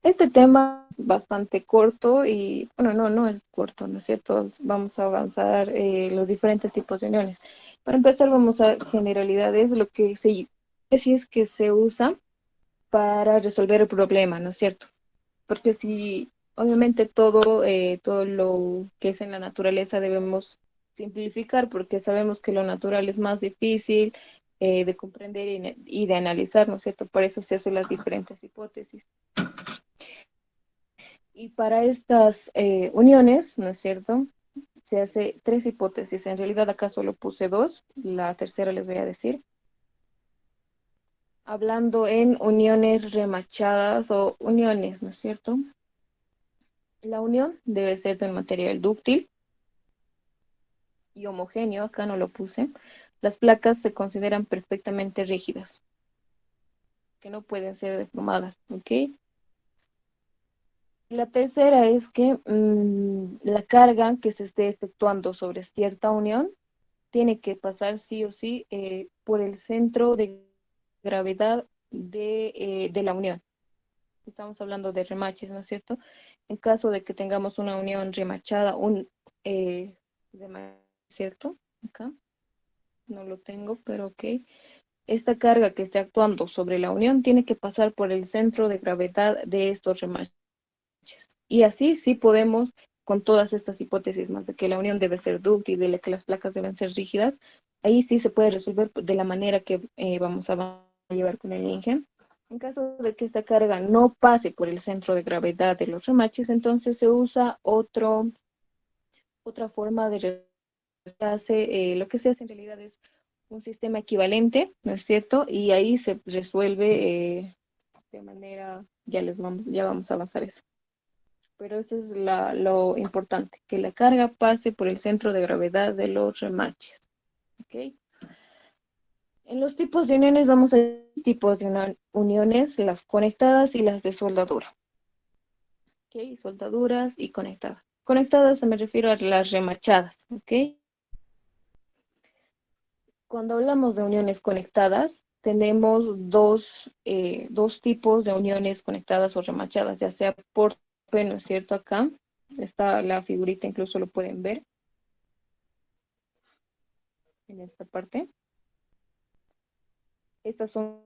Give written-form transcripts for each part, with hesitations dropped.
Este tema es bastante corto y, bueno, no es corto, ¿no es cierto? Vamos a avanzar los diferentes tipos de uniones. Para empezar, vamos a generalidades, lo que se, si es que se usa para resolver el problema, ¿no es cierto? Porque si, obviamente, todo lo que es en la naturaleza debemos simplificar, porque sabemos que lo natural es más difícil de comprender y de analizar, ¿no es cierto? Por eso se hacen las diferentes hipótesis. Y para estas uniones, ¿no es cierto? Se hace tres hipótesis. En realidad acá solo puse dos, la tercera les voy a decir. Hablando en uniones remachadas o uniones, ¿no es cierto? La unión debe ser de un material dúctil y homogéneo, acá no lo puse. Las placas se consideran perfectamente rígidas, que no pueden ser deformadas, ¿ok? La tercera es que la carga que se esté efectuando sobre cierta unión tiene que pasar sí o sí por el centro de gravedad de la unión. Estamos hablando de remaches, ¿no es cierto? En caso de que tengamos una unión remachada, eh, ¿cierto? Acá no lo tengo, pero ok. Esta carga que esté actuando sobre la unión tiene que pasar por el centro de gravedad de estos remaches. Y así sí podemos, con todas estas hipótesis más de que la unión debe ser dúctil, de que las placas deben ser rígidas, ahí sí se puede resolver de la manera que vamos a llevar con el INGE. En caso de que esta carga no pase por el centro de gravedad de los remaches, entonces se usa otra forma de lo que se hace en realidad es un sistema equivalente, ¿no es cierto? Y ahí se resuelve de manera, ya vamos a avanzar eso. Pero eso es lo importante, que la carga pase por el centro de gravedad de los remaches. ¿Ok? En los tipos de uniones vamos a ver tipos de uniones, las conectadas y las de soldadura. ¿Ok? Soldaduras y conectadas. Conectadas me refiero a las remachadas. ¿Ok? Cuando hablamos de uniones conectadas, tenemos dos tipos de uniones conectadas o remachadas, ya sea por, ¿no es cierto? Acá está la figurita, incluso lo pueden ver en esta parte. Estas son,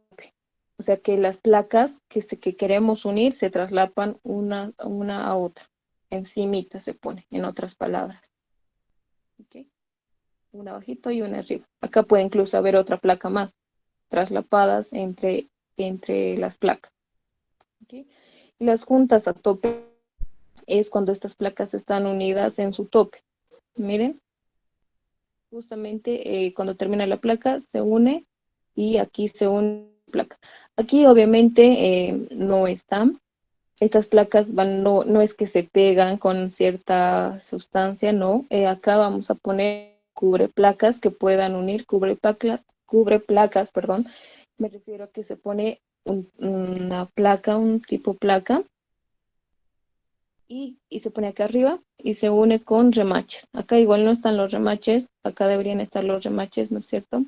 o sea que las placas que queremos unir se traslapan una a otra. Encimita se pone, en otras palabras. ¿Ok? Una abajito y una arriba. Acá puede incluso haber otra placa más, traslapadas entre las placas. ¿Ok? Y las juntas a tope es cuando estas placas están unidas en su tope. Miren, justamente cuando termina la placa se une y aquí se une la placa. Aquí obviamente no están. Estas placas no es que se pegan con cierta sustancia, no. Acá vamos a poner cubre placas que puedan unir, cubre placas, perdón. Me refiero a que se pone una placa, un tipo placa, y se pone acá arriba y se une con remaches. Acá igual no están los remaches, acá deberían estar los remaches, ¿no es cierto?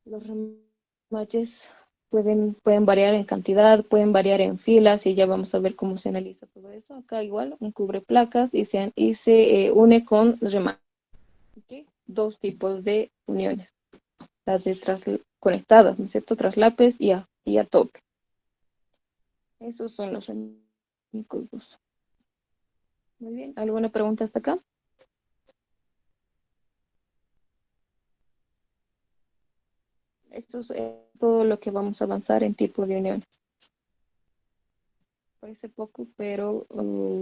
Los remaches pueden variar en cantidad, pueden variar en filas y ya vamos a ver cómo se analiza todo eso. Acá igual un cubre placas y se une con remaches. ¿Okay? Dos tipos de uniones, las de conectadas, ¿no es cierto? Traslapes y a tope. Esos son los únicos dos. Muy bien, ¿alguna pregunta hasta acá? Esto es todo lo que vamos a avanzar en tipo de uniones. Parece poco, pero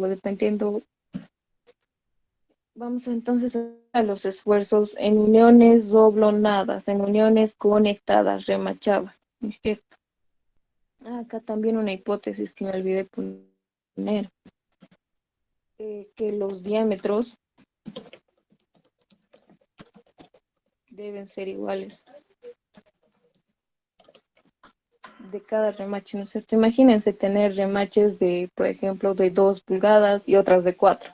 dependiendo. Vamos entonces a los esfuerzos en uniones doblonadas, en uniones conectadas, remachadas. ¿No es cierto? Acá también una hipótesis que me olvidé poner, que los diámetros deben ser iguales de cada remache, ¿no es cierto? Imagínense tener remaches de, por ejemplo, de 2 pulgadas y otras de 4.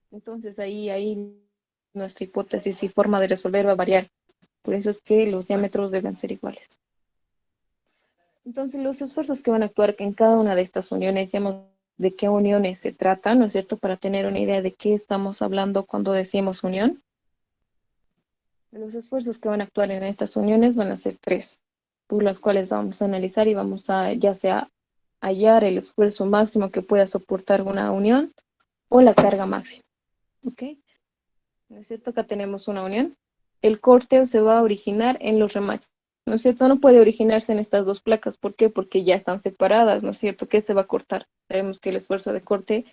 Entonces ahí nuestra hipótesis y forma de resolver va a variar. Por eso es que los diámetros deben ser iguales. Entonces, los esfuerzos que van a actuar en cada una de estas uniones, ya hemos de qué uniones se trata, ¿no es cierto? Para tener una idea de qué estamos hablando cuando decimos unión. Los esfuerzos que van a actuar en estas uniones van a ser tres, por las cuales vamos a analizar y vamos a ya sea hallar el esfuerzo máximo que pueda soportar una unión o la carga máxima. ¿Ok? ¿No es cierto? Acá tenemos una unión. El corte se va a originar en los remaches. ¿No es cierto? No puede originarse en estas dos placas. ¿Por qué? Porque ya están separadas, ¿no es cierto? ¿Qué se va a cortar? Sabemos que el esfuerzo de corte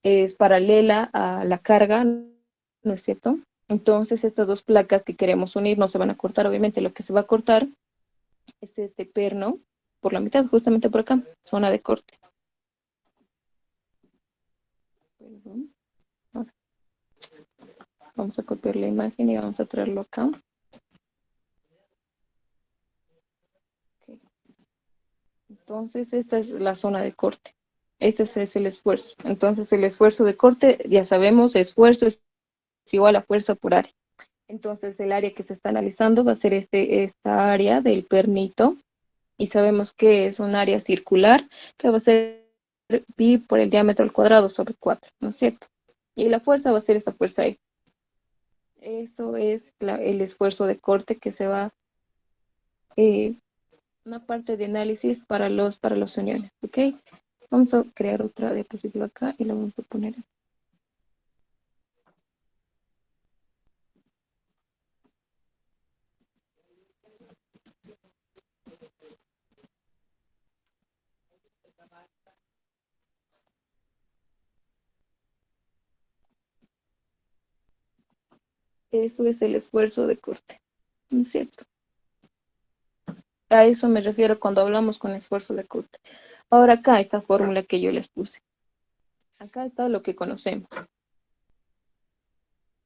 es paralela a la carga, ¿no es cierto? Entonces, estas dos placas que queremos unir no se van a cortar. Obviamente, lo que se va a cortar es este perno por la mitad, justamente por acá, zona de corte. Perdón. Vamos a copiar la imagen y vamos a traerlo acá. Okay. Entonces, esta es la zona de corte. Ese es el esfuerzo. Entonces, el esfuerzo de corte, ya sabemos, esfuerzo es igual a fuerza por área. Entonces, el área que se está analizando va a ser esta área del pernito. Y sabemos que es un área circular que va a ser pi por el diámetro al cuadrado sobre 4, ¿no es cierto? Y la fuerza va a ser esta fuerza E. Eso es el esfuerzo de corte que se va eh, una parte de análisis para los uniones, ¿ok? Vamos a crear otra diapositiva acá y la vamos a poner. Eso es el esfuerzo de corte, ¿no es cierto? A eso me refiero cuando hablamos con esfuerzo de corte. Ahora acá esta fórmula que yo les puse. Acá está lo que conocemos.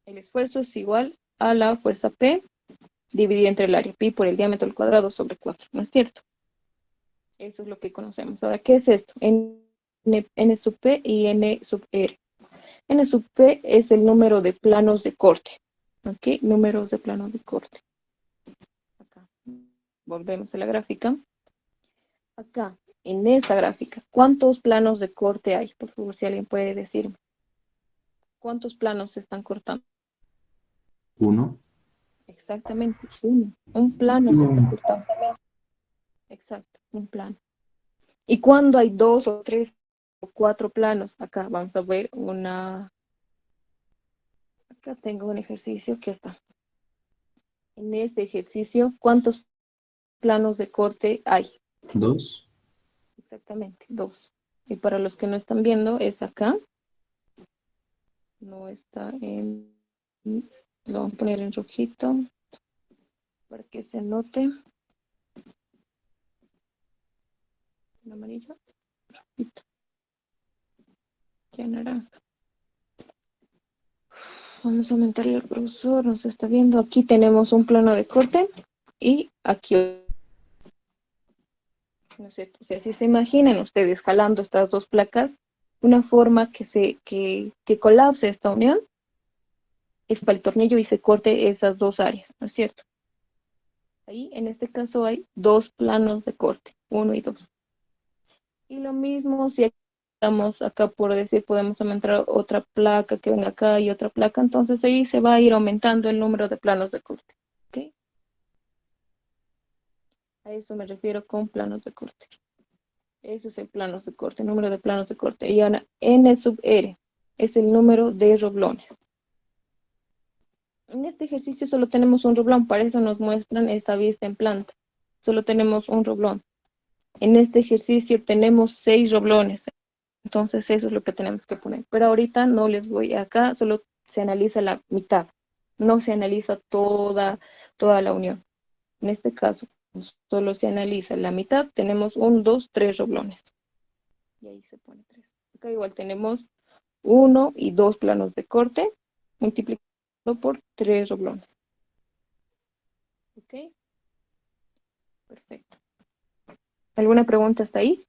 El esfuerzo es igual a la fuerza P dividido entre el área pi por el diámetro al cuadrado sobre 4, ¿no es cierto? Eso es lo que conocemos. Ahora, ¿qué es esto? N sub P y N sub R. N sub P es el número de planos de corte. ¿Ok? Números de planos de corte. Acá. Volvemos a la gráfica. Acá, en esta gráfica, ¿cuántos planos de corte hay? Por favor, si alguien puede decirme. ¿Cuántos planos se están cortando? Uno. Exactamente, uno. Un plano se está Uno. cortando. Exacto, un plano. Y cuando hay dos o tres o cuatro planos, acá vamos a ver acá tengo un ejercicio que está. En este ejercicio, ¿cuántos planos de corte hay? Dos. Exactamente, dos. Y para los que no están viendo, es acá. No está en... Lo vamos a poner en rojito para que se note. En amarillo, rojito, ya naranja. Vamos a aumentarle al profesor, nos está viendo. Aquí tenemos un plano de corte y aquí, ¿no es cierto? O sea, si se imaginan ustedes jalando estas dos placas, una forma que colapse esta unión es para el tornillo y se corte esas dos áreas, ¿no es cierto? Ahí, en este caso, hay dos planos de corte, uno y dos. Y lo mismo si estamos acá, por decir, podemos aumentar otra placa que venga acá y otra placa, entonces ahí se va a ir aumentando el número de planos de corte, ¿ok? A eso me refiero con planos de corte. Ese es el plano de corte, número de planos de corte. Y ahora, N sub R es el número de roblones. En este ejercicio solo tenemos un roblón, para eso nos muestran esta vista en planta. Solo tenemos un roblón. En este ejercicio tenemos 6 roblones, entonces eso es lo que tenemos que poner. Pero ahorita no les voy acá, solo se analiza la mitad, no se analiza toda la unión. En este caso, solo se analiza la mitad, tenemos un, dos, tres roblones. Y ahí se pone 3. Acá igual tenemos uno y dos planos de corte multiplicado por 3 roblones. ¿Ok? Perfecto. ¿Alguna pregunta hasta ahí?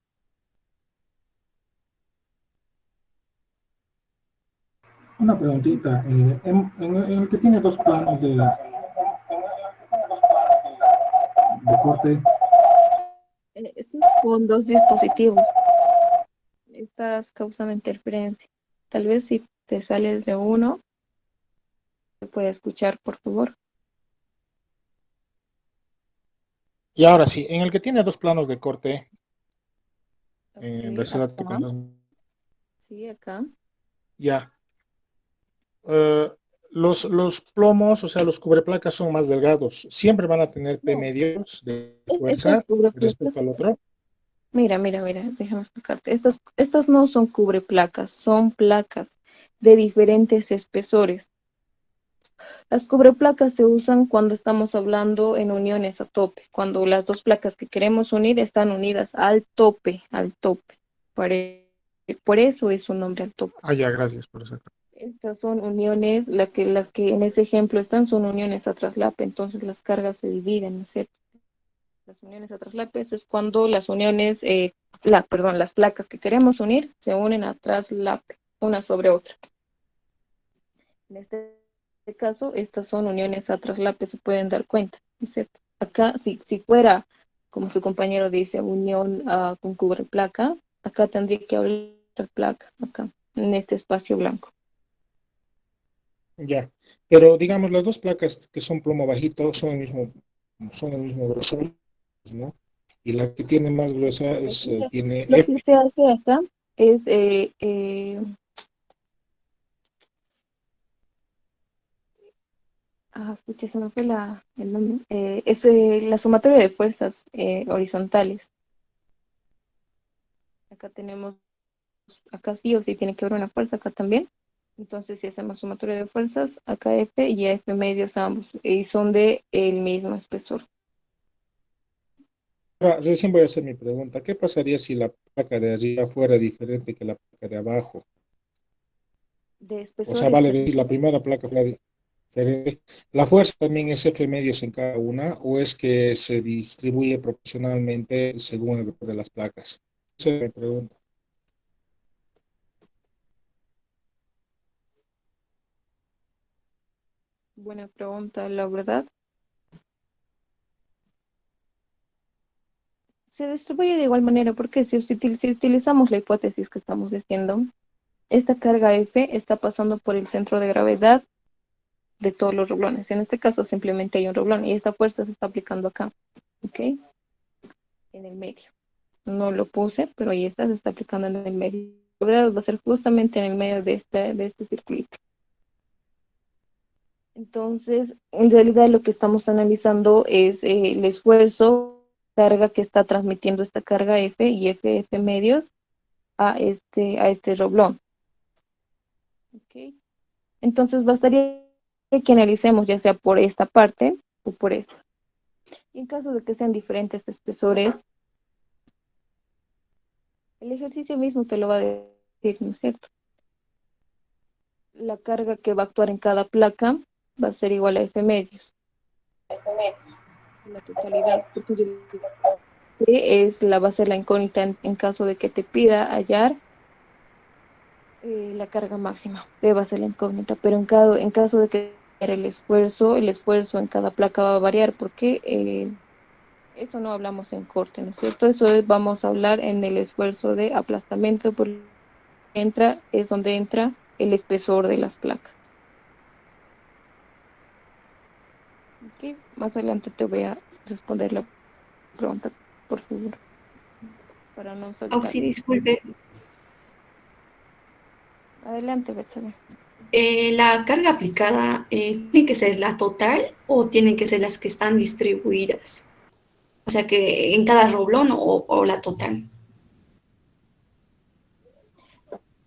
Una preguntita. En el que tiene dos planos de corte, con dos dispositivos. Estás causando interferencia. Tal vez si te sales de uno, te puede escuchar, por favor. Y ahora sí, en el que tiene dos planos de corte, de Ok, ese dato que acá. nos... Sí, acá. Ya. Eh, los plomos, o sea, los cubreplacas son más delgados. Siempre van a tener P No, medios de estas fuerza cubreplacas. respecto al otro. Mira, déjame explicarte. Estas no son cubreplacas, son placas de diferentes espesores. Las cubreplacas se usan cuando estamos hablando en uniones a tope, cuando las dos placas que queremos unir están unidas al tope, al tope. Por, por eso es su nombre al tope. Ah, ya, gracias por eso. Estas son uniones, las que en ese ejemplo están son uniones a traslape, entonces las cargas se dividen, ¿no es cierto? Las uniones a traslape es cuando las uniones, perdón, las placas que queremos unir se unen a traslape, una sobre otra. En este caso, estas son uniones a traslape, se pueden dar cuenta, ¿no es cierto? Acá, si fuera, como su compañero dice, unión con cubre placa, acá tendría que hablar placa, acá, en este espacio blanco. Ya. Pero digamos, las dos placas que son plomo bajito son el mismo grosor, ¿no? Y la que tiene más gruesa es, Mira, tiene lo F. que se hace acá es, pucha, se me fue el nombre, es la sumatoria de fuerzas horizontales. Acá tenemos, acá sí o sí tiene que haber una fuerza, acá también. Entonces, si hacemos sumatoria de fuerzas, acá F y F medios ambos, y son de el mismo espesor. Ahora, recién voy a hacer mi pregunta. ¿Qué pasaría si la placa de arriba fuera diferente que la placa de abajo? De O sea, espesor vale está. decir, la primera placa fuera diferente. ¿La fuerza también es F medios en cada una o es que se distribuye proporcionalmente según el grupo de las placas? Esa es mi pregunta. Buena pregunta, la verdad. Se distribuye de igual manera porque si utilizamos la hipótesis que estamos diciendo, esta carga F está pasando por el centro de gravedad de todos los rublones. En este caso simplemente hay un rublón y esta fuerza se está aplicando acá, ¿ok? En el medio. No lo puse, pero ahí está, se está aplicando en el medio. La verdad va a ser justamente en el medio de este circulito. Entonces, en realidad lo que estamos analizando es el esfuerzo, carga que está transmitiendo esta carga F y F medios a este roblón. ¿Okay? Entonces, bastaría que analicemos ya sea por esta parte o por esta. Y en caso de que sean diferentes espesores, el ejercicio mismo te lo va a decir, ¿no es cierto? La carga que va a actuar en cada placa va a ser igual a F medios. La totalidad, porque va a ser la incógnita en caso de que te pida hallar la carga máxima. P va a ser la incógnita, pero en caso de que el esfuerzo en cada placa va a variar porque eso no hablamos en corte, ¿no es cierto? Vamos a hablar en el esfuerzo de aplastamiento, porque es donde entra el espesor de las placas. ¿Okay? Más adelante te voy a responder la pregunta, por favor, para no Auxi, saltarme. disculpe. Adelante, Betsabe. ¿La carga aplicada tiene que ser la total o tienen que ser las que están distribuidas? O sea, que en cada roblón o la total.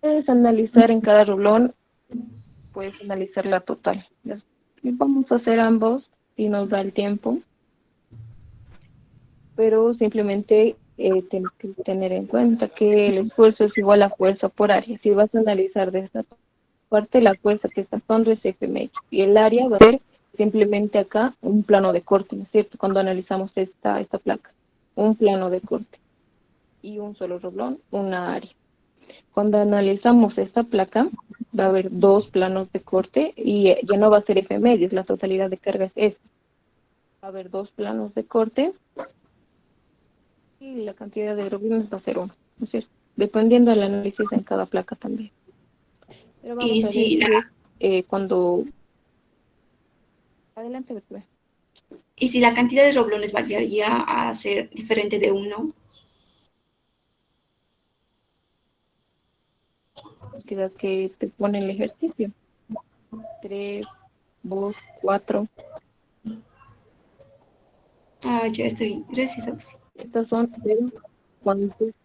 Puedes analizar en cada rulón, puedes analizar la total. Y vamos a hacer ambos si nos da el tiempo, pero simplemente tienes que tener en cuenta que el esfuerzo es igual a fuerza por área. Si vas a analizar de esta parte, la fuerza que está actuando es F medio y el área va a ser simplemente acá un plano de corte, ¿no es cierto? Cuando analizamos esta placa, un plano de corte y un solo roblón, una área. Cuando analizamos esta placa, va a haber dos planos de corte y ya no va a ser F medios, la totalidad de carga es S. Va a haber dos planos de corte y la cantidad de globulines va a ser 1, ¿no es cierto? Dependiendo del análisis en cada placa también. Pero Y vamos a ver si la, que cuando... Adelante, Betty. y si la cantidad de roblones variaría a ser diferente de 1, Cantidad que te pone el ejercicio. 3, 2, 4. ya estoy bien. Gracias, Auxi. Estas son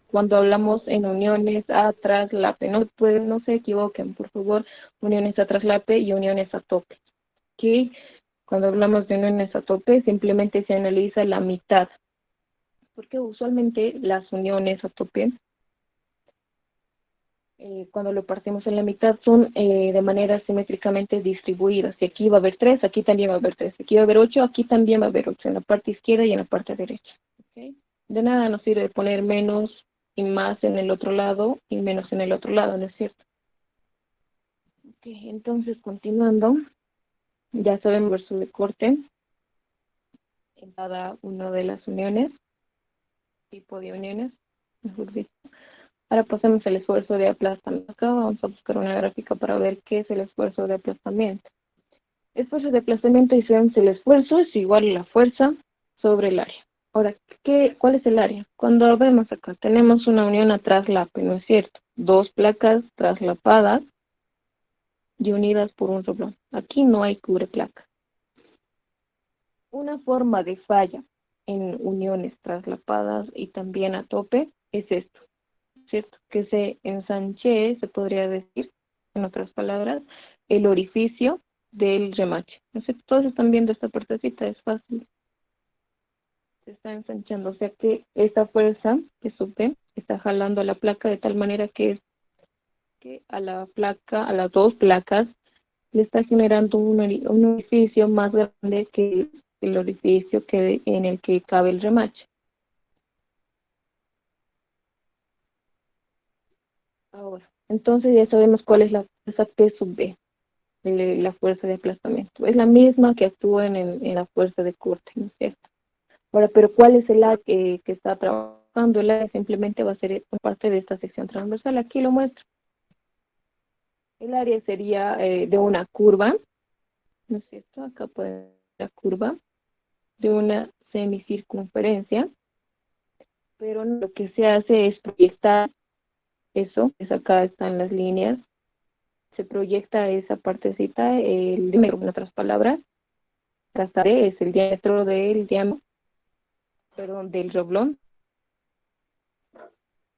cuando hablamos en uniones a traslape. No se equivoquen, por favor. Uniones a traslape y uniones a tope. ¿Ok? Cuando hablamos de uniones a tope, simplemente se analiza la mitad. Porque usualmente las uniones a tope, cuando lo partimos en la mitad, son de manera simétricamente distribuidas. Si aquí va a haber 3, aquí también va a haber 3. Aquí va a haber 8, aquí también va a haber 8, en la parte izquierda y en la parte derecha. ¿Okay? De nada nos sirve poner menos y más en el otro lado y menos en el otro lado, ¿no es cierto? Okay, entonces, continuando, ya sabemos el verso de corte en cada una de las uniones, tipo de uniones, mejor dicho. Ahora pasemos al esfuerzo de aplastamiento. Acá vamos a buscar una gráfica para ver qué es el esfuerzo de aplastamiento. Esfuerzo de aplastamiento, y sabemos el esfuerzo es igual a la fuerza sobre el área. Ahora, ¿cuál es el área? Cuando vemos acá, tenemos una unión a traslape, ¿no es cierto? Dos placas traslapadas y unidas por un roblón. Aquí no hay cubreplaca. Una forma de falla en uniones traslapadas y también a tope es esto, ¿cierto? Que se ensanche, se podría decir, en otras palabras, el orificio del remache. ¿No es cierto? Todos están viendo esta partecita, es fácil. Se está ensanchando, o sea que esta fuerza que sube está jalando a la placa de tal manera que a la placa, a las dos placas, le está generando un orificio más grande que el orificio en el que cabe el remache. Ahora, entonces ya sabemos cuál es la fuerza P sub B, la fuerza de aplastamiento. Es la misma que actúa en la fuerza de corte, ¿no es cierto? Ahora, pero ¿cuál es el área que está trabajando? El área simplemente va a ser parte de esta sección transversal. Aquí lo muestro. El área sería de una curva, ¿no es cierto? Acá puede ver la curva de una semicircunferencia, pero lo que se hace es proyectar eso, es acá están las líneas, se proyecta esa partecita, el diámetro, en otras palabras, hasta D es el diámetro del roblón,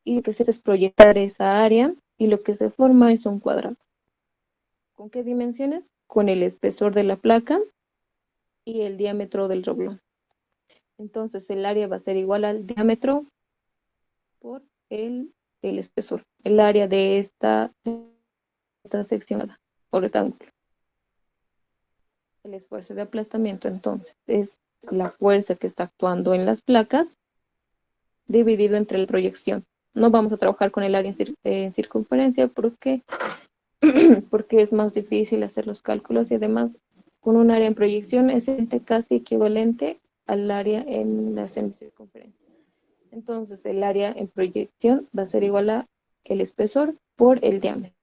y lo que se hace es proyectar esa área, y lo que se forma es un cuadrado. ¿Con qué dimensiones? Con el espesor de la placa y el diámetro del roblón. Entonces el área va a ser igual al diámetro por el espesor, el área de esta seccionada o rectángulo. El esfuerzo de aplastamiento entonces es la fuerza que está actuando en las placas dividido entre la proyección. No vamos a trabajar con el área en circunferencia porque es más difícil hacer los cálculos, y además con un área en proyección es casi equivalente al área en la semicircunferencia. Entonces el área en proyección va a ser igual a el espesor por el diámetro.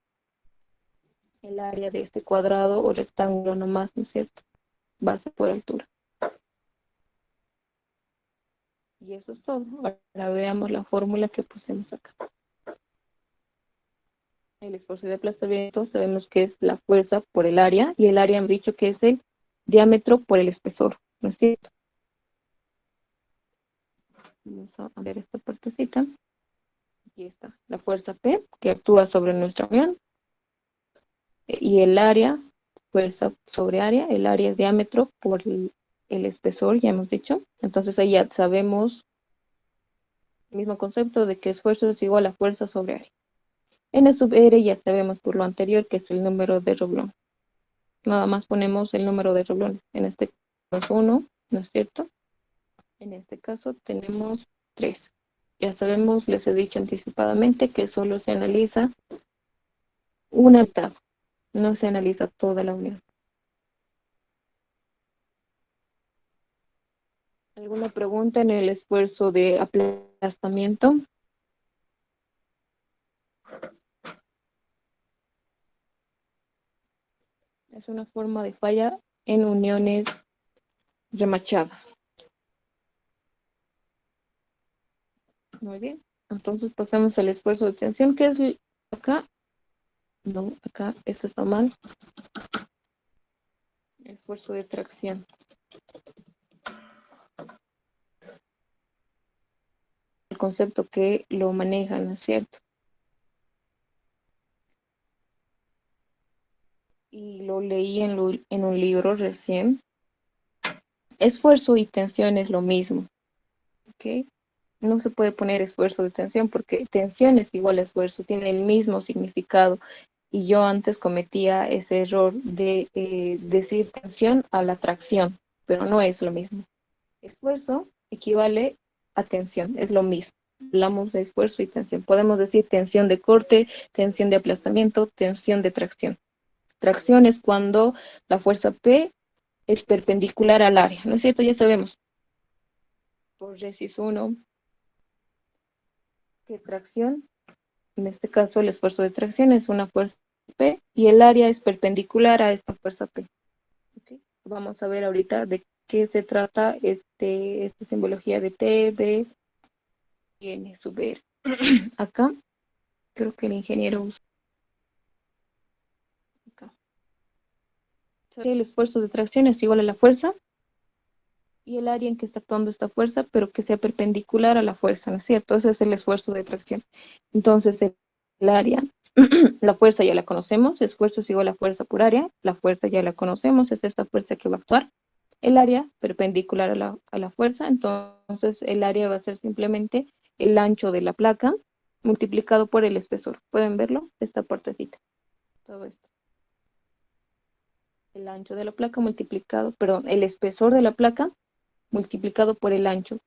El área de este cuadrado o rectángulo nomás, ¿no es cierto? Va a ser por altura. Y eso es todo. Ahora veamos la fórmula que pusimos acá. El esfuerzo de aplastamiento sabemos que es la fuerza por el área, y el área han dicho que es el diámetro por el espesor, ¿no es cierto? Vamos a ver esta partecita. Aquí está la fuerza P que actúa sobre nuestra unión, y el área, fuerza sobre área, el área es diámetro por el espesor, ya hemos dicho. Entonces ahí ya sabemos el mismo concepto de que esfuerzo es igual a fuerza sobre área. N sub R ya sabemos por lo anterior que es el número de roblón. Nada más ponemos el número de roblones. En este caso es 1, ¿no es cierto? En este caso tenemos 3. Ya sabemos, les he dicho anticipadamente, que solo se analiza una mitad, no se analiza toda la unión. ¿Alguna pregunta en el esfuerzo de aplastamiento? aplastamiento. Es una forma de falla en uniones remachadas. Muy bien. Entonces pasamos al esfuerzo de tensión, que es acá. No, acá, esto está mal. Esfuerzo de tracción. El concepto que lo manejan, ¿no es cierto? Y lo leí en un libro recién. Esfuerzo y tensión es lo mismo, ¿ok? No se puede poner esfuerzo de tensión porque tensión es igual a esfuerzo, tiene el mismo significado. Y yo antes cometía ese error de decir tensión a la tracción, pero no es lo mismo. Esfuerzo equivale a tensión, es lo mismo. Hablamos de esfuerzo y tensión. Podemos decir tensión de corte, tensión de aplastamiento, tensión de tracción. Tracción es cuando la fuerza P es perpendicular al área, ¿no es cierto? Ya sabemos por resis 1 que tracción, en este caso el esfuerzo de tracción es una fuerza P y el área es perpendicular a esta fuerza P. ¿Okay? Vamos a ver ahorita de qué se trata esta simbología de T, B y N sub R. Acá creo que el ingeniero usa acá. El esfuerzo de tracción es igual a la fuerza y el área en que está actuando esta fuerza, pero que sea perpendicular a la fuerza, ¿no es cierto? Ese es el esfuerzo de tracción. Entonces, el área, la fuerza ya la conocemos, esfuerzo es igual a fuerza por área, la fuerza ya la conocemos, es esta fuerza que va a actuar. El área perpendicular a la fuerza, entonces el área va a ser simplemente el ancho de la placa multiplicado por el espesor. ¿Pueden verlo? Esta partecita, todo esto. El ancho de la placa multiplicado, perdón, el espesor de la placa multiplicado por el ancho,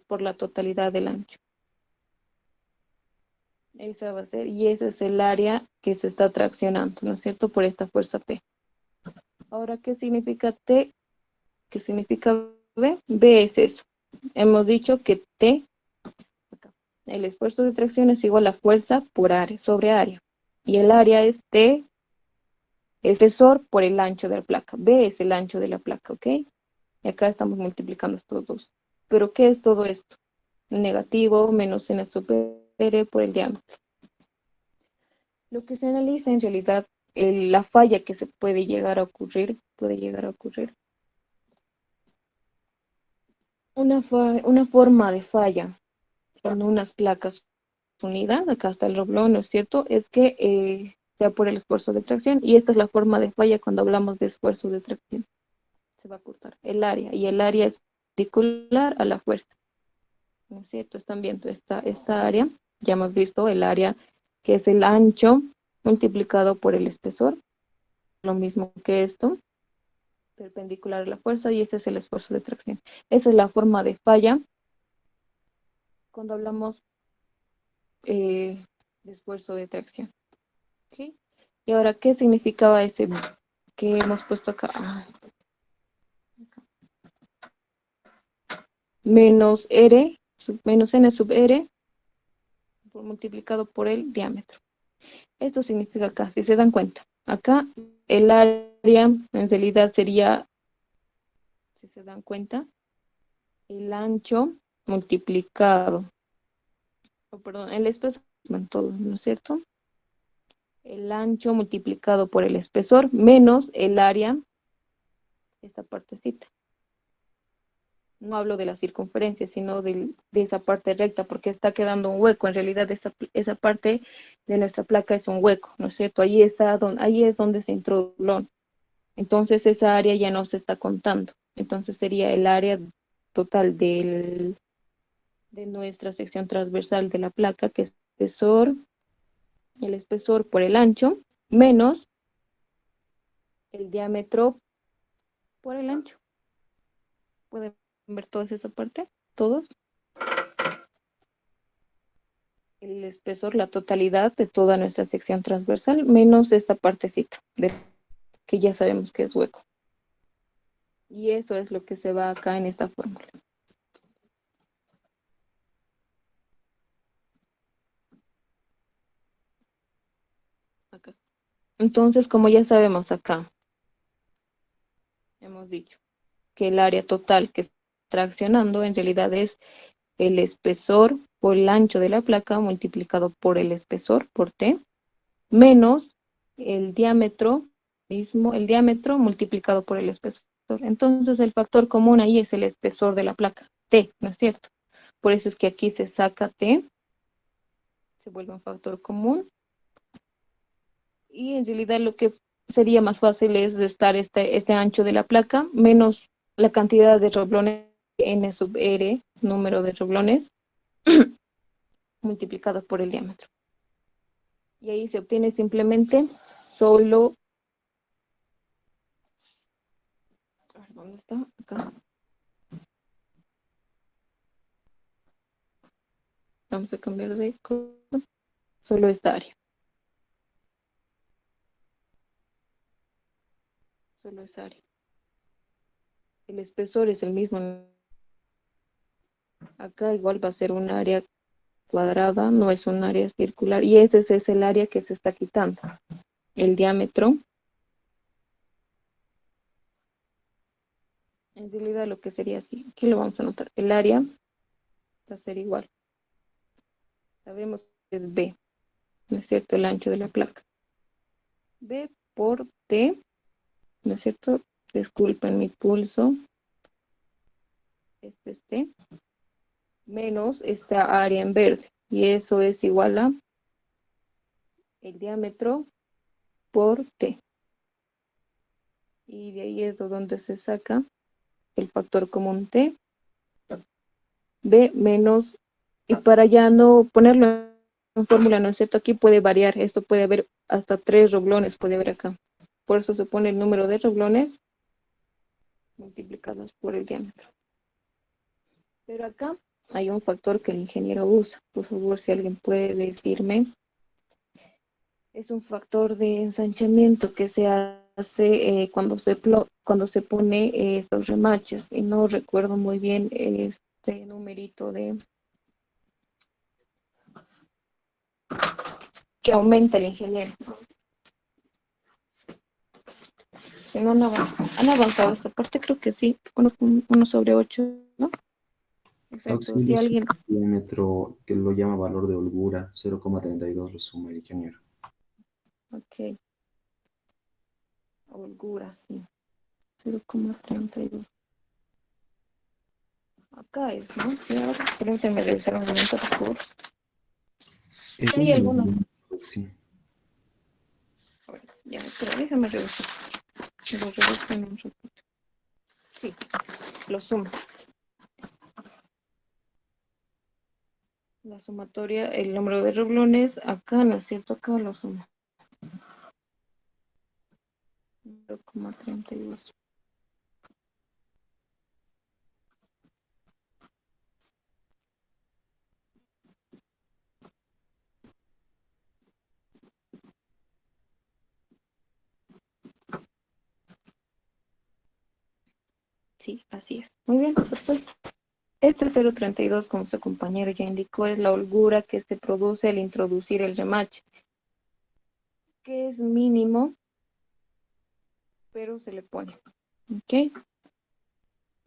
por la totalidad del ancho. Esa va a ser, y ese es el área que se está traccionando, ¿no es cierto? Por esta fuerza P. Ahora, ¿qué significa T? ¿Qué significa B? B es eso. Hemos dicho que T, acá, el esfuerzo de tracción es igual a fuerza por área, sobre área. Y el área es T, espesor por el ancho de la placa. B es el ancho de la placa, ¿ok? Y acá estamos multiplicando estos dos. ¿Pero qué es todo esto? Negativo menos n sub r por el diámetro. Lo que se analiza en realidad, la falla que se puede llegar a ocurrir, una forma de falla en unas placas unidas, acá está el roblón, ¿no es cierto? Es que sea por el esfuerzo de tracción, y esta es la forma de falla cuando hablamos de esfuerzo de tracción. Se va a cortar el área, y el área es perpendicular a la fuerza, ¿no es cierto? Están viendo esta área, ya hemos visto el área que es el ancho multiplicado por el espesor, lo mismo que esto, perpendicular a la fuerza, y ese es el esfuerzo de tracción. Esa es la forma de falla cuando hablamos de esfuerzo de tracción. ¿Okay? Y ahora, ¿qué significaba ese que hemos puesto acá? Menos R, menos N sub R, multiplicado por el diámetro. Esto significa acá, si se dan cuenta, acá el área en realidad sería, si se dan cuenta, el ancho multiplicado, perdón, el espesor en todo, ¿no es cierto? El ancho multiplicado por el espesor menos el área, esta partecita. No hablo de la circunferencia, sino de esa parte recta, porque está quedando un hueco. En realidad esa parte de nuestra placa es un hueco, ¿no es cierto? Ahí es donde se introdujo. Entonces esa área ya no se está contando. Entonces sería el área total de nuestra sección transversal de la placa, que es el espesor por el ancho, menos el diámetro por el ancho. ¿Pueden ver toda esa parte? ¿Todos? El espesor, la totalidad de toda nuestra sección transversal, menos esta partecita, que ya sabemos que es hueco. Y eso es lo que se va acá en esta fórmula. Acá está. Entonces, como ya sabemos acá, hemos dicho que el área total que está traccionando en realidad es el espesor por el ancho de la placa multiplicado por el espesor por T, menos el diámetro mismo, el diámetro multiplicado por el espesor. Entonces el factor común ahí es el espesor de la placa, T, ¿no es cierto? Por eso es que aquí se saca T, se vuelve un factor común, y en realidad lo que sería más fácil es restar este ancho de la placa menos la cantidad de roblones n sub r, número de roblones, multiplicado por el diámetro. Y ahí se obtiene simplemente solo, ¿dónde está? Acá. Vamos a cambiar de color. Solo esta área. Solo esa área. El espesor es el mismo. Acá igual va a ser un área cuadrada, no es un área circular. Y ese es el área que se está quitando. El diámetro. En realidad lo que sería así. Aquí lo vamos a anotar. El área va a ser igual. Sabemos que es B. ¿No es cierto? El ancho de la placa. B por T. ¿No es cierto? Disculpen mi pulso. Este es T. Menos esta área en verde. Y eso es igual a el diámetro por T. Y de ahí es donde se saca el factor común T. B menos, y para ya no ponerlo en fórmula, ¿no es cierto? Aquí puede variar. Esto puede haber hasta 3 roblones, puede haber acá. Por eso se pone el número de roblones multiplicados por el diámetro. Pero acá hay un factor que el ingeniero usa. Por favor, si alguien puede decirme. Es un factor de ensanchamiento que se hace cuando se pone estos remaches. Y no recuerdo muy bien este numerito de que aumenta el ingeniero. Si no, han avanzado esta parte, creo que sí. 1/8, ¿no? Exacto. Si Auxilio alguien, diámetro que lo llama valor de holgura, 0,32 lo suma el ingeniero. ok, holgura, sí. 0,32. Acá es, ¿no? Sí, ahora permítanme revisar un momento, por favor. Es Hay un algunos. sí. Bueno, ya, pero déjame revisar. Lo reviso en un ratito. Sí, lo sumo. La sumatoria, el número de renglones, acá, ¿no es cierto? Acá lo sumo. 0,32. Sí, así es. Muy bien, perfecto. Este 0,32, como su compañero ya indicó, es la holgura que se produce al introducir el remache, que es mínimo, pero se le pone. ¿Ok?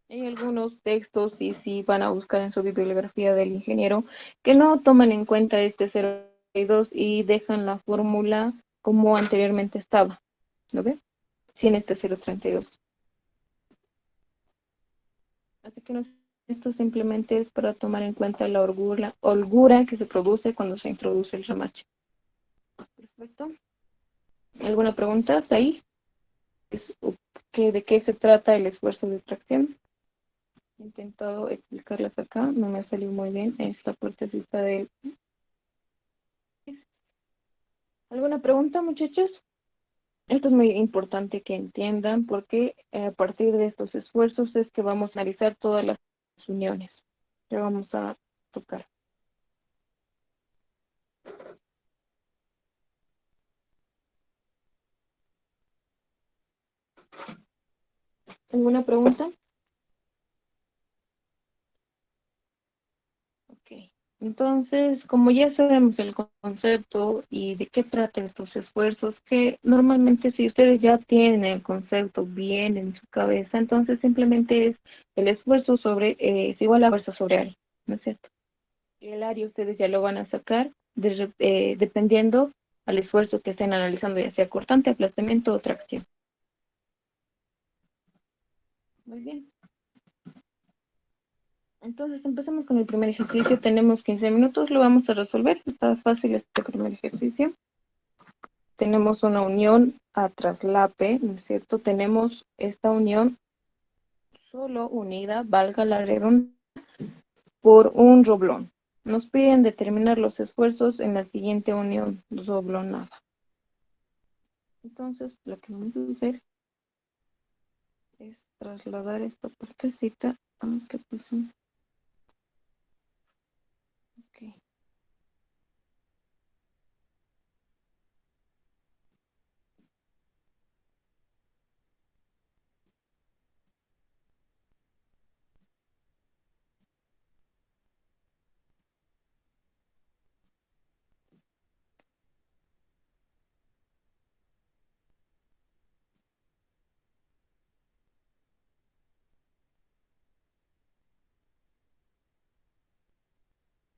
Hay algunos textos, y si van a buscar en su bibliografía del ingeniero, que no toman en cuenta este 0,32 y dejan la fórmula como anteriormente estaba. ¿Lo ve? Sin este 0,32. Así que esto simplemente es para tomar en cuenta la holgura que se produce cuando se introduce el remache. Perfecto. ¿Alguna pregunta hasta ahí? ¿De qué se trata el esfuerzo de tracción? He intentado explicarlas acá, no me ha salido muy bien esta partecita de... ¿Alguna pregunta, muchachos? Esto es muy importante que entiendan porque a partir de estos esfuerzos es que vamos a analizar todas las uniones que vamos a tocar. ¿Alguna pregunta? Ok. Entonces, como ya sabemos el concepto y de qué tratan estos esfuerzos, que normalmente si ustedes ya tienen el concepto bien en su cabeza, entonces simplemente es el esfuerzo sobre, es igual a fuerza sobre área, ¿no es cierto? Y el área ustedes ya lo van a sacar dependiendo al esfuerzo que estén analizando, ya sea cortante, aplastamiento o tracción. Muy bien. Entonces empezamos con el primer ejercicio. Tenemos 15 minutos, lo vamos a resolver. Está fácil este primer ejercicio. Tenemos una unión a traslape, ¿no es cierto? Tenemos esta unión solo unida, valga la redundancia, por un roblón. Nos piden determinar los esfuerzos en la siguiente unión roblonada. Entonces, lo que vamos a hacer es trasladar esta partecita. ¿Qué pasó? Ok.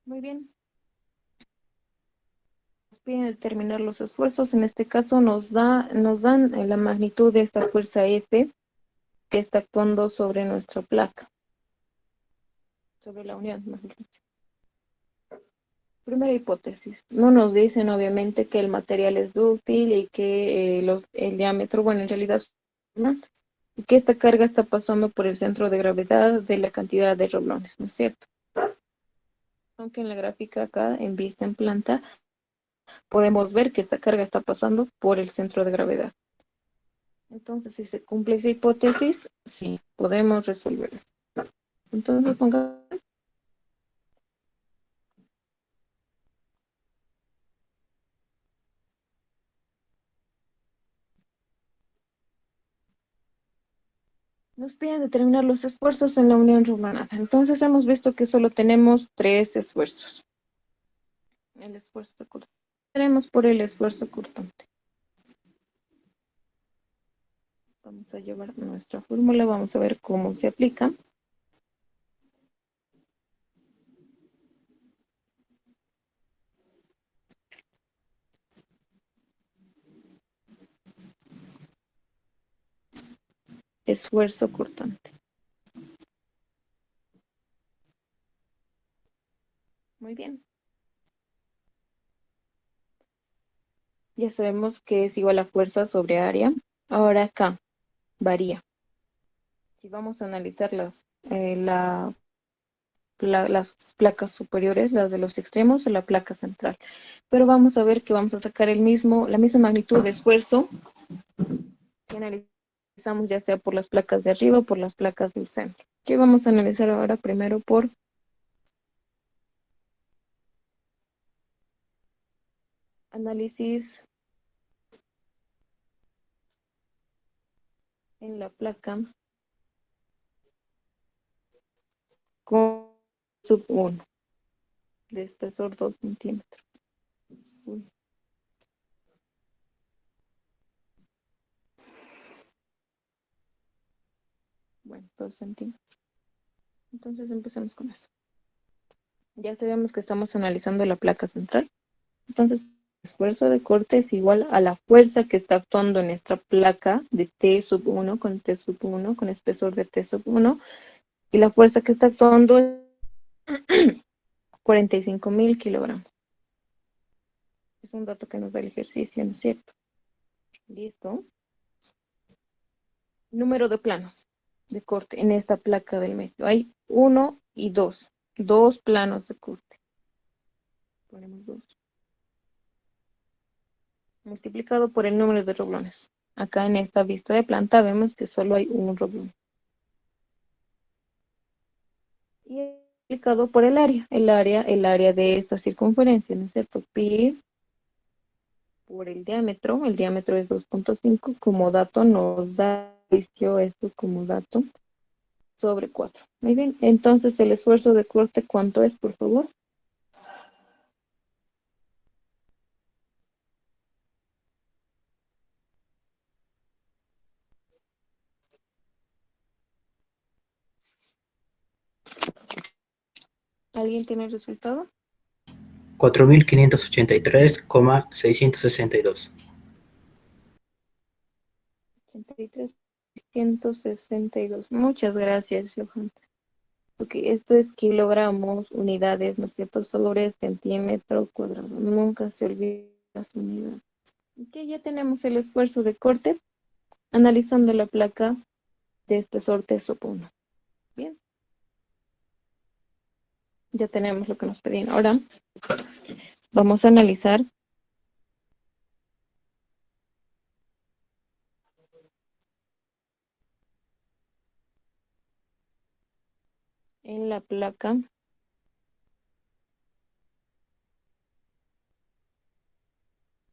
Muy bien. Nos piden determinar los esfuerzos. En este caso nos dan la magnitud de esta fuerza F que está actuando sobre nuestra placa, sobre la unión, mejor dicho. Primera hipótesis. No nos dicen obviamente que el material es dúctil y que el diámetro, bueno, en realidad, ¿no? Y que esta carga está pasando por el centro de gravedad de la cantidad de roblones, ¿no es cierto? Aunque en la gráfica acá, en vista en planta, podemos ver que esta carga está pasando por el centro de gravedad. Entonces, si se cumple esa hipótesis, sí, podemos resolver esto. Entonces, pongamos. Nos piden determinar los esfuerzos en la unión roblonada. Entonces, hemos visto que solo tenemos 3 esfuerzos. El esfuerzo cortante. Tenemos por el esfuerzo cortante. Vamos a llevar nuestra fórmula, vamos a ver cómo se aplica. Esfuerzo cortante. Muy bien. Ya sabemos que es igual a fuerza sobre área. Ahora acá varía. Si vamos a analizar las placas superiores, las de los extremos o la placa central. Pero vamos a ver que vamos a sacar la misma magnitud de esfuerzo que analizamos ya sea por las placas de arriba o por las placas del centro. ¿Qué vamos a analizar ahora? Primero por análisis en la placa con sub 1 de espesor 2 centímetros. Uy. Bueno, 2 centímetros. Entonces empecemos con eso. Ya sabemos que estamos analizando la placa central. Entonces, el esfuerzo de corte es igual a la fuerza que está actuando en nuestra placa de T sub 1 con T sub 1 con espesor de T sub 1 y la fuerza que está actuando es 45.000 kilogramos. Es un dato que nos da el ejercicio, ¿no es cierto? Listo. Número de planos de corte en esta placa del medio. Hay 1 y 2. 2 planos de corte. Ponemos 2. Multiplicado por el número de roblones. Acá en esta vista de planta vemos que solo hay un roblón. Y multiplicado por el área de esta circunferencia, ¿no es cierto? Pi por el diámetro es 2.5, como dato nos da esto como dato, sobre 4. Muy bien, entonces el esfuerzo de corte, ¿cuánto es, por favor? ¿Alguien tiene el resultado? 4.583,662. 83.162. Muchas gracias, Johan. Ok, esto es kilogramos, unidades, ¿no es cierto? Soles, centímetro, cuadrado. Nunca se olviden las unidades. Ok, ya tenemos el esfuerzo de corte analizando la placa de espesor T/1. Bien, ya tenemos lo que nos pedían. Ahora vamos a analizar en la placa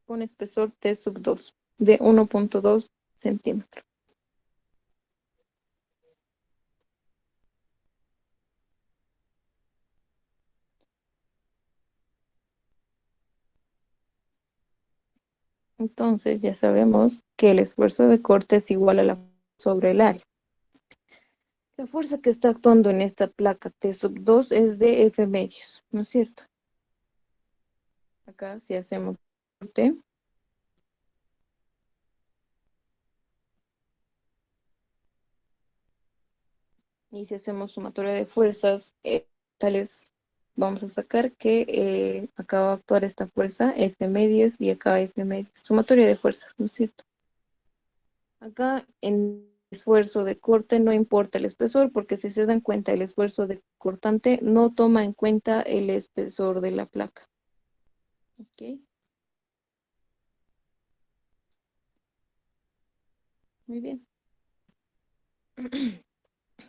con espesor T/2 de 1.2 centímetros. Entonces ya sabemos que el esfuerzo de corte es igual a la sobre el área. La fuerza que está actuando en esta placa T/2 es de F medios, ¿no es cierto? Acá si hacemos corte, y si hacemos sumatoria de fuerzas tales, vamos a sacar que acá va a actuar esta fuerza F medios y acá F medios. Sumatoria de fuerzas, ¿no es cierto? Acá en esfuerzo de corte no importa el espesor, porque si se dan cuenta el esfuerzo de cortante no toma en cuenta el espesor de la placa. ¿Ok? Muy bien.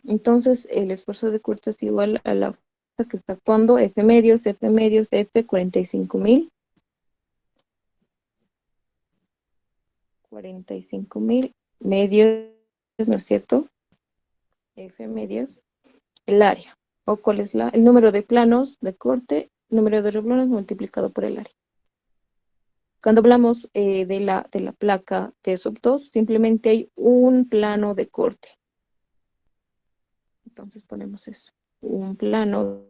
Entonces el esfuerzo de corte es igual a la fuerza que está actuando F medios, F 45.000. 45.000 medios, ¿no es cierto? F medios, el área. O cuál es el número de planos de corte, número de reblones multiplicado por el área. Cuando hablamos de la placa T/2, simplemente hay un plano de corte. Entonces ponemos eso. Un plano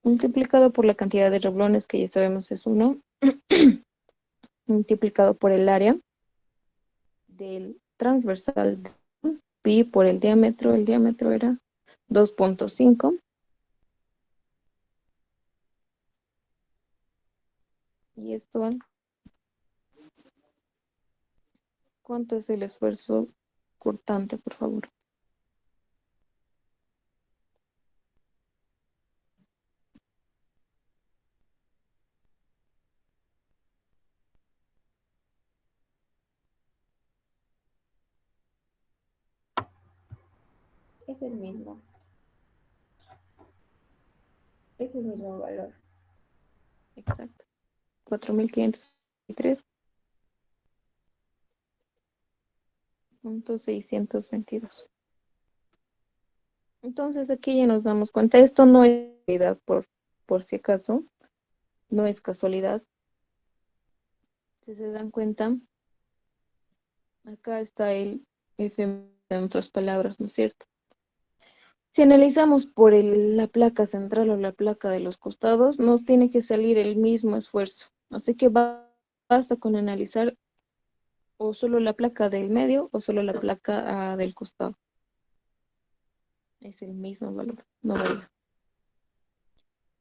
multiplicado por la cantidad de reblones, que ya sabemos es 1, multiplicado por el área del transversal, pi por el diámetro era 2.5. Y esto, ¿cuánto es el esfuerzo cortante, por favor? Es el mismo. Es el mismo valor. Exacto. 4.523.622. Entonces aquí ya nos damos cuenta, esto no es casualidad, por si acaso, no es casualidad. Si se dan cuenta, acá está el F, en otras palabras, ¿no es cierto? Si analizamos por la placa central o la placa de los costados, nos tiene que salir el mismo esfuerzo. Así que basta con analizar o solo la placa del medio o solo la placa del costado. Es el mismo valor, no varía.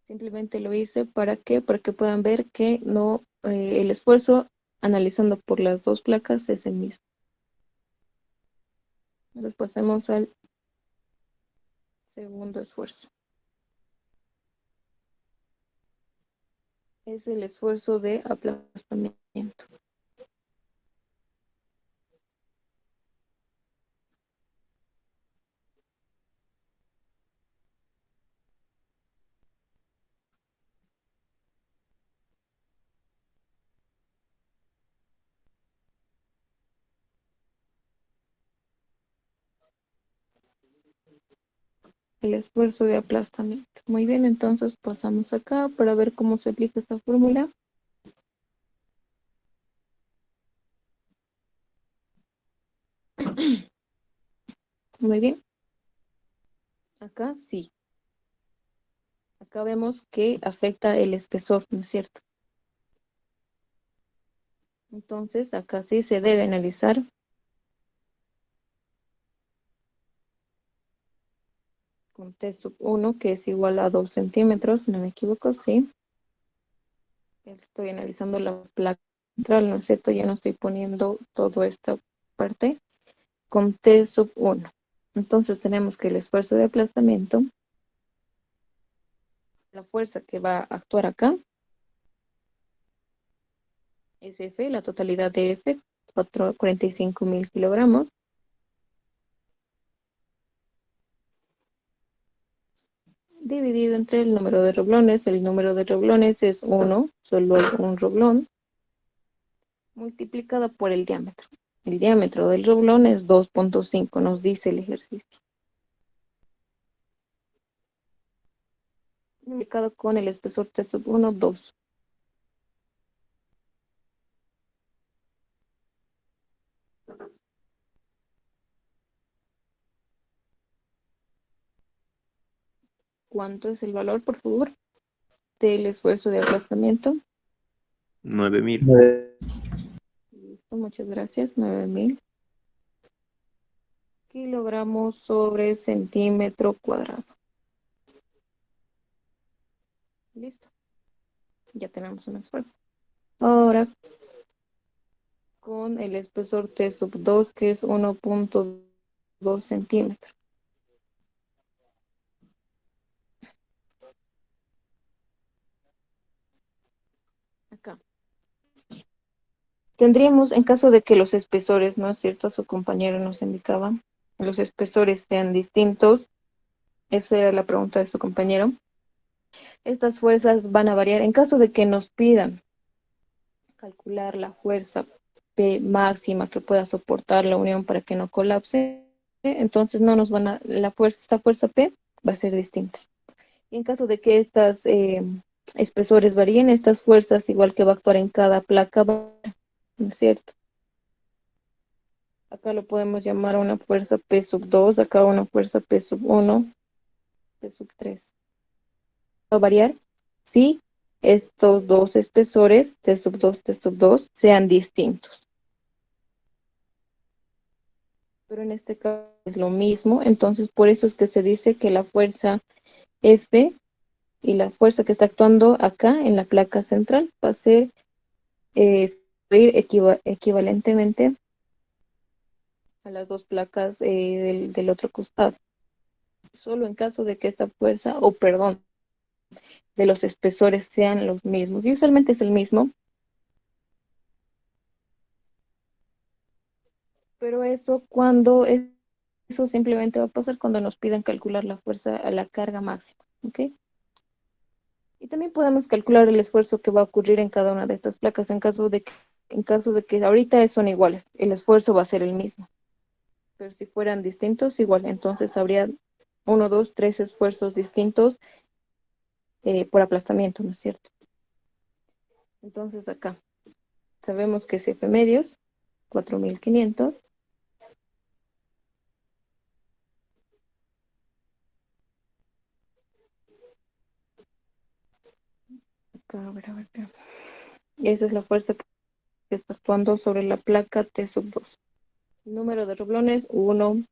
Simplemente lo hice ¿para qué? Para que puedan ver que no, el esfuerzo analizando por las dos placas es el mismo. Entonces pasemos al segundo esfuerzo. Es el esfuerzo de aplastamiento. El esfuerzo de aplastamiento. Muy bien, entonces pasamos acá para ver cómo se aplica esta fórmula. Muy bien. Acá sí. acá vemos que afecta el espesor, ¿no es cierto? Entonces, acá sí se debe analizar con T sub 1, que es igual a 2 centímetros, si no me equivoco, sí. Estoy analizando la placa central, ¿no es cierto? Ya no estoy poniendo toda esta parte con T sub 1. Entonces tenemos que el esfuerzo de aplastamiento, la fuerza que va a actuar acá, es F, la totalidad de F, 45.000 kilogramos, dividido entre el número de roblones. El número de roblones es 1, solo hay un roblón, multiplicado por el diámetro. El diámetro del roblón es 2.5, nos dice el ejercicio. Multiplicado con el espesor T sub 1, 2. ¿Cuánto es el valor, por favor, del esfuerzo de aplastamiento? 9.000. Listo, muchas gracias. 9.000 kilogramos sobre centímetro cuadrado. Listo. Ya tenemos un esfuerzo. Ahora, con el espesor T sub 2, que es 1.2 centímetros. Acá. Tendríamos, en caso de que los espesores, ¿no es cierto? Su compañero nos indicaba, los espesores sean distintos. Esa era la pregunta de su compañero. Estas fuerzas van a variar en caso de que nos pidan calcular la fuerza P máxima que pueda soportar la unión para que no colapse. Entonces no nos van a, esta fuerza P va a ser distinta. Y en caso de que estas espesores varíen, estas fuerzas, igual que va a actuar en cada placa, ¿no es cierto? Acá lo podemos llamar una fuerza P sub 2, acá una fuerza P sub 1, P sub 3. ¿Va a variar? Sí, estos dos espesores, T sub 2, T sub 2, sean distintos. Pero en este caso es lo mismo, entonces por eso es que se dice que la fuerza F y la fuerza que está actuando acá en la placa central va a ser equivalentemente a las dos placas del otro costado. Solo en caso de que esta fuerza, o perdón, de los espesores sean los mismos. Y usualmente es el mismo. Pero eso simplemente va a pasar cuando nos pidan calcular la fuerza a la carga máxima. ¿Ok? Y también podemos calcular el esfuerzo que va a ocurrir en cada una de estas placas en caso de que ahorita son iguales, el esfuerzo va a ser el mismo. Pero si fueran distintos, igual, entonces habría 1, 2, 3 esfuerzos distintos por aplastamiento, ¿no es cierto? Entonces acá sabemos que es F medios, 4.500. Acá, a ver, a ver, a ver. Y esa es la fuerza que está actuando sobre la placa T sub 2. El número de roblones, 1,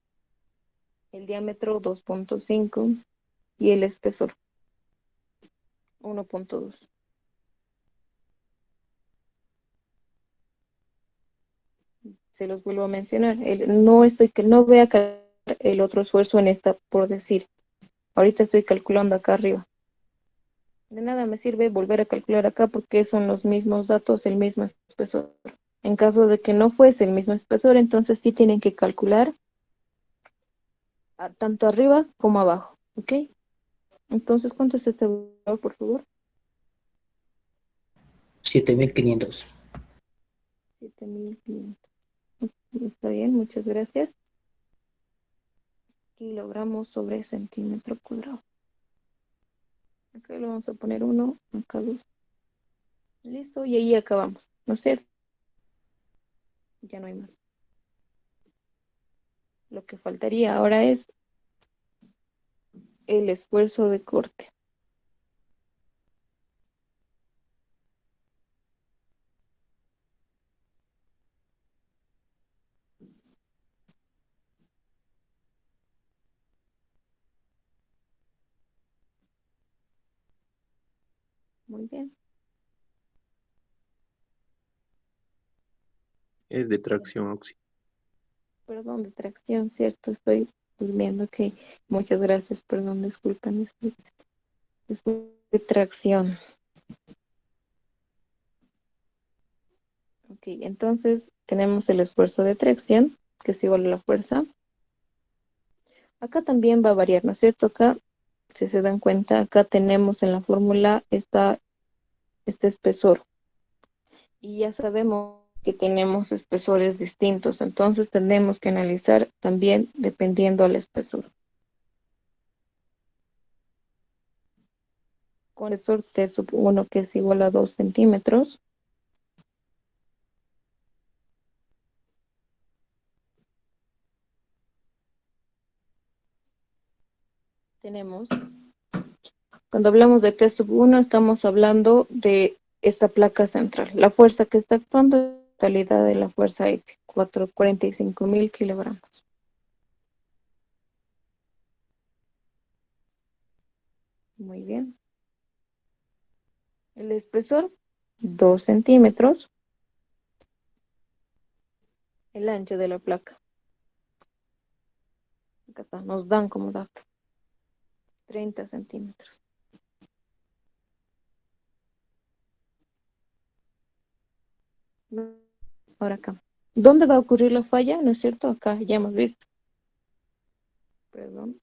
el diámetro 2.5 y el espesor 1.2. Se los vuelvo a mencionar. No voy a calcular el otro esfuerzo en esta, por decir. Ahorita estoy calculando acá arriba. De nada me sirve volver a calcular acá porque son los mismos datos, el mismo espesor. En caso de que no fuese el mismo espesor, entonces sí tienen que calcular tanto arriba como abajo. ¿Ok? Entonces, ¿cuánto es este valor, por favor? 7.500. 7.500. Está bien, muchas gracias. Kilogramos sobre centímetro cuadrado. Acá le vamos a poner 1, acá 2. Listo, y ahí acabamos, ¿no es cierto? Ya no hay más. Lo que faltaría ahora es el esfuerzo de corte. Muy bien. Es de tracción óxido. Perdón, de tracción, cierto, estoy durmiendo. Ok, muchas gracias, perdón, disculpen. Es de tracción. Ok, entonces tenemos el esfuerzo de tracción, que es igual a la fuerza. Acá también va a variar, ¿no es cierto? Acá, si se dan cuenta, acá tenemos en la fórmula este espesor. Y ya sabemos que tenemos espesores distintos, entonces tenemos que analizar también dependiendo del espesor. Con el espesor T sub 1 que es igual a 2 centímetros, tenemos, cuando hablamos de T sub 1 estamos hablando de esta placa central. La fuerza que está actuando es la totalidad de la fuerza F, 45.000 kilogramos. Muy bien. El espesor, 2 centímetros. El ancho de la placa. Acá está, nos dan como dato. 30 centímetros. Ahora acá. ¿Dónde va a ocurrir la falla? ¿No es cierto? Acá ya hemos visto. Perdón.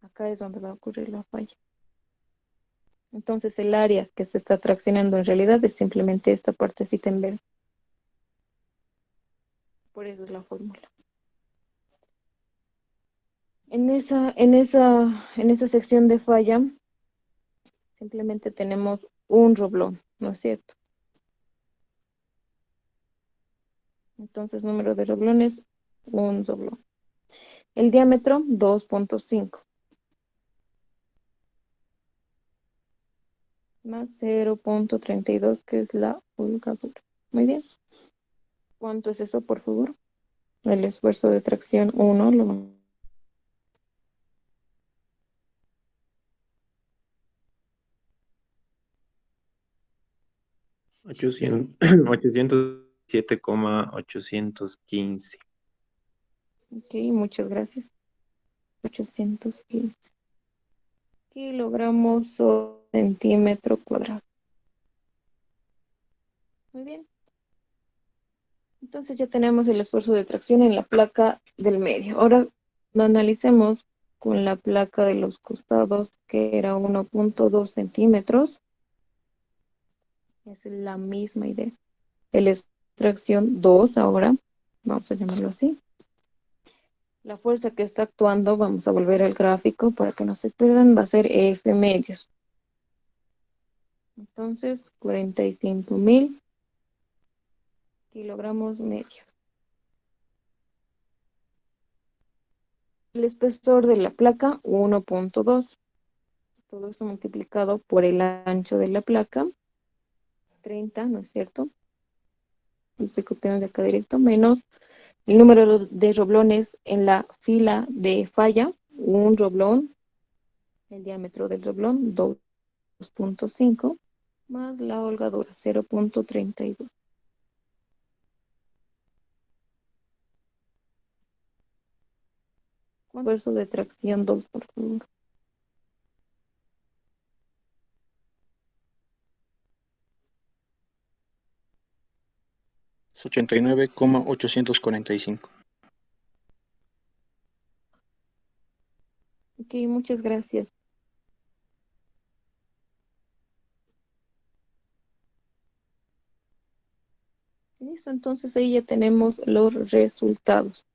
Acá es donde va a ocurrir la falla. Entonces el área que se está traccionando en realidad es simplemente esta partecita en verde. Por eso es la fórmula. En esa sección de falla, simplemente tenemos un roblón, ¿no es cierto? Entonces, número de roblones, un roblón. El diámetro, 2.5. Más 0.32, que es la holgadura. Muy bien. ¿Cuánto es eso, por favor? El esfuerzo de tracción 1 lo 800, 807,815. Ok, muchas gracias. 815 kilogramos o centímetro cuadrado. Muy bien. Entonces ya tenemos el esfuerzo de tracción en la placa del medio. Ahora lo analicemos con la placa de los costados, que era 1.2 centímetros. Es la misma idea. El esfuerzo de tracción 2 ahora, vamos a llamarlo así. La fuerza que está actuando, vamos a volver al gráfico para que no se pierdan, va a ser F medios. Entonces, 45.000 kilogramos medios. El espesor de la placa, 1.2. Todo esto multiplicado por el ancho de la placa, 30, ¿no es cierto? Estoy copiando de acá directo, menos el número de roblones en la fila de falla, un roblón, el diámetro del roblón, 2.5, más la holgadura, 0.32. Esfuerzo de tracción 2, por favor. Es 89,845. Ok, muchas gracias. Listo, entonces ahí ya tenemos los resultados.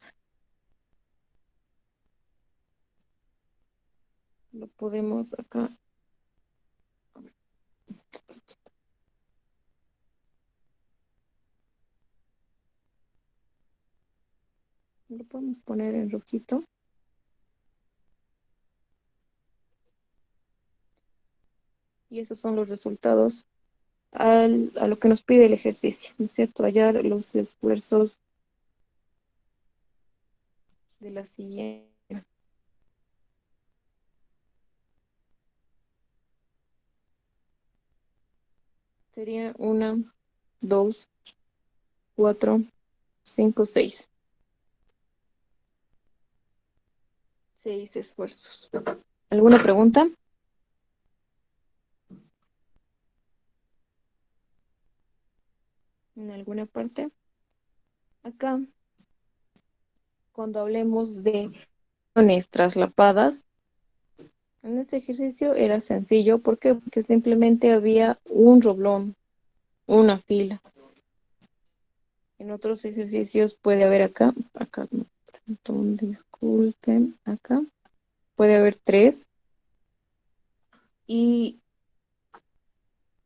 Lo podemos acá. Lo podemos poner en rojito. Y esos son los resultados a lo que nos pide el ejercicio, ¿no es cierto? Hallar los esfuerzos de la siguiente. Sería 1, 2, 4, 5, 6. 6 esfuerzos. ¿Alguna pregunta? ¿En alguna parte? Acá, cuando hablemos de acciones traslapadas, en este ejercicio era sencillo. ¿Por qué? Porque simplemente había un roblón, una fila. En otros ejercicios puede haber acá no, perdón, disculpen, acá puede haber 3 e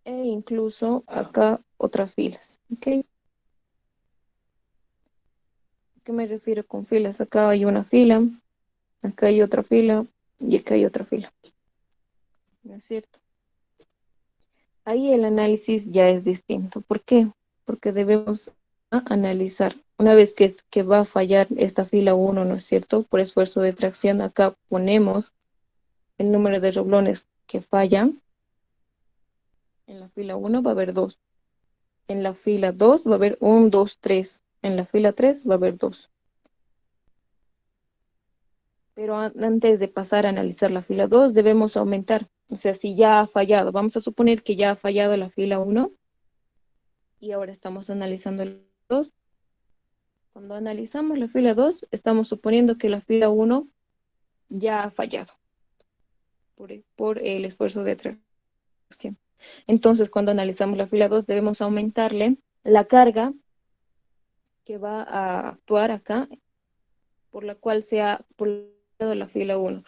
incluso acá otras filas, ¿ok? ¿A qué me refiero con filas? Acá hay una fila, acá hay otra fila y acá hay otra fila, ¿no es cierto? Ahí el análisis ya es distinto. ¿Por qué? Porque debemos analizar. Una vez que va a fallar esta fila 1, ¿no es cierto? Por esfuerzo de tracción, acá ponemos el número de roblones que fallan. En la fila 1 va a haber 2. En la fila 2 va a haber 1, 2, 3. En la fila 3 va a haber 2. Pero antes de pasar a analizar la fila 2, debemos aumentar. O sea, si ya ha fallado, vamos a suponer que ya ha fallado la fila 1 y ahora estamos analizando el 2. Cuando analizamos la fila 2, estamos suponiendo que la fila 1 ya ha fallado por el esfuerzo de tracción. Entonces, cuando analizamos la fila 2, debemos aumentarle la carga que va a actuar acá, por la cual sea por la fila 1.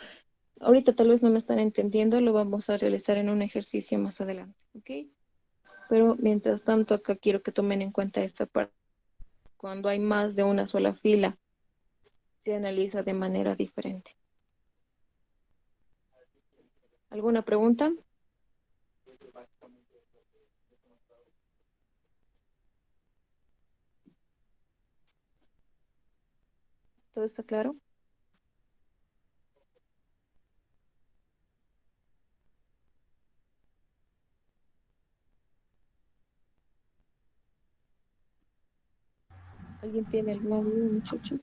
Ahorita tal vez no me están entendiendo, lo vamos a realizar en un ejercicio más adelante, ¿ok? Pero mientras tanto, acá quiero que tomen en cuenta esta parte. Cuando hay más de una sola fila, se analiza de manera diferente. ¿Alguna pregunta? ¿Todo está claro? ¿Alguien tiene alguna duda, muchachos?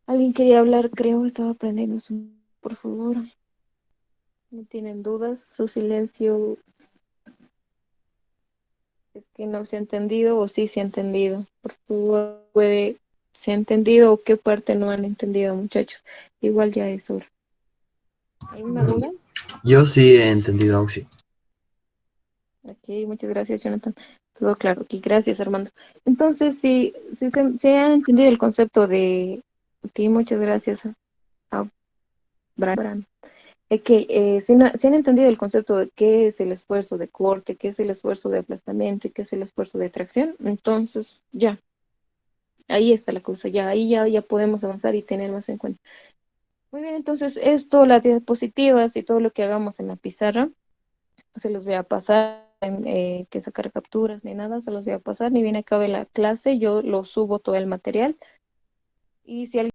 Alguien quería hablar, creo, estaba aprendiendo. Por favor, no tienen dudas. Su silencio es que no se ha entendido o sí se ha entendido. Por favor, se ha entendido o qué parte no han entendido, muchachos. Igual ya es hora. ¿Alguna duda? Yo sí he entendido, Auxi. Ok, muchas gracias, Jonathan. Todo claro. Ok, gracias, Armando. Entonces, si se ha entendido el concepto de... Ok, muchas gracias a Bran. Si han entendido el concepto de qué es el esfuerzo de corte, qué es el esfuerzo de aplastamiento y qué es el esfuerzo de tracción, entonces ya, ahí está la cosa, ya ahí ya podemos avanzar y tener más en cuenta. Muy bien, entonces esto, las diapositivas y todo lo que hagamos en la pizarra, se los voy a pasar, que sacar capturas ni nada, se los voy a pasar, ni bien acabe la clase, yo lo subo todo el material y si alguien